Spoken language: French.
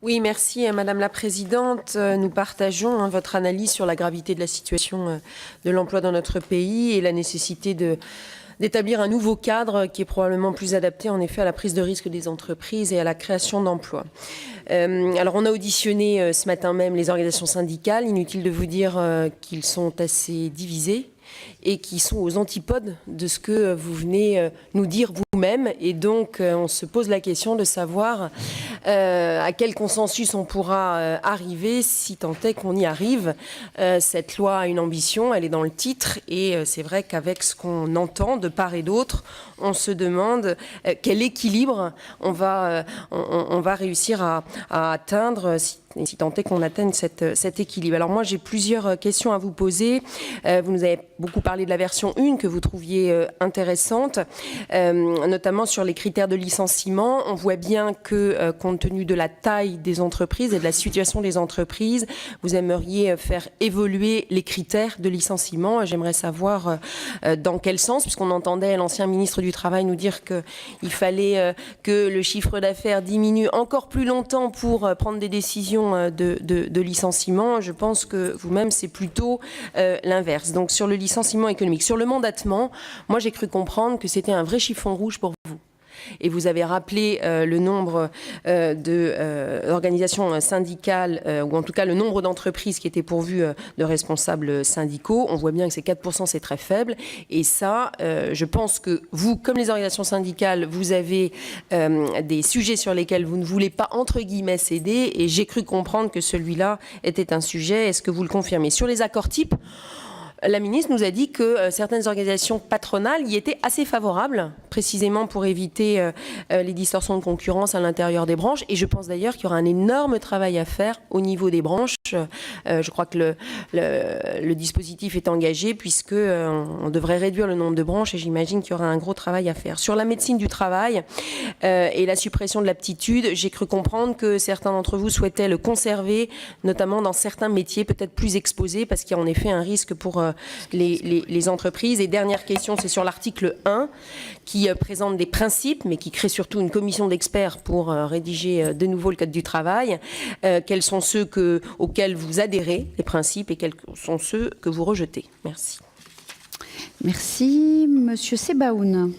Oui, merci Madame la Présidente. Nous partageons votre analyse sur la gravité de la situation de l'emploi dans notre pays et la nécessité d'établir un nouveau cadre qui est probablement plus adapté en effet à la prise de risque des entreprises et à la création d'emplois. Alors on a auditionné ce matin même les organisations syndicales. Inutile de vous dire qu'ils sont assez divisés et qui sont aux antipodes de ce que vous venez nous dire vous-même. Et donc, on se pose la question de savoir à quel consensus on pourra arriver, si tant est qu'on y arrive. Cette loi a une ambition, elle est dans le titre, et c'est vrai qu'avec ce qu'on entend de part et d'autre, on se demande quel équilibre on va réussir à atteindre, si tant est qu'on atteigne cet équilibre. Alors moi, j'ai plusieurs questions à vous poser. Vous nous avez beaucoup parlé de la version 1 que vous trouviez intéressante, notamment sur les critères de licenciement. On voit bien que, compte tenu de la taille des entreprises et de la situation des entreprises, vous aimeriez faire évoluer les critères de licenciement. J'aimerais savoir dans quel sens, puisqu'on entendait l'ancien ministre du Travail nous dire qu'il fallait que le chiffre d'affaires diminue encore plus longtemps pour prendre des décisions de licenciement. Je pense que vous-même, c'est plutôt l'inverse. Donc sur le licenciement économique, sur le mandatement, moi j'ai cru comprendre que c'était un vrai chiffon rouge pour vous. Et vous avez rappelé le nombre d'organisations syndicales, ou en tout cas le nombre d'entreprises qui étaient pourvues de responsables syndicaux. On voit bien que ces 4%, c'est très faible. Et ça, je pense que vous, comme les organisations syndicales, vous avez des sujets sur lesquels vous ne voulez pas, entre guillemets, céder. Et j'ai cru comprendre que celui-là était un sujet. Est-ce que vous le confirmez? Sur les accords types, la ministre nous a dit que certaines organisations patronales y étaient assez favorables, précisément pour éviter les distorsions de concurrence à l'intérieur des branches. Et je pense d'ailleurs qu'il y aura un énorme travail à faire au niveau des branches. Je crois que le dispositif est engagé puisque on devrait réduire le nombre de branches et j'imagine qu'il y aura un gros travail à faire. Sur la médecine du travail et la suppression de l'aptitude, j'ai cru comprendre que certains d'entre vous souhaitaient le conserver, notamment dans certains métiers peut-être plus exposés parce qu'il y a en effet un risque pour les entreprises. Et dernière question, c'est sur l'article 1 qui présente des principes, mais qui crée surtout une commission d'experts pour rédiger de nouveau le Code du travail. Quels sont ceux auxquels vous adhérez, les principes, et quels sont ceux que vous rejetez? Merci. Merci. Monsieur Sebaoun.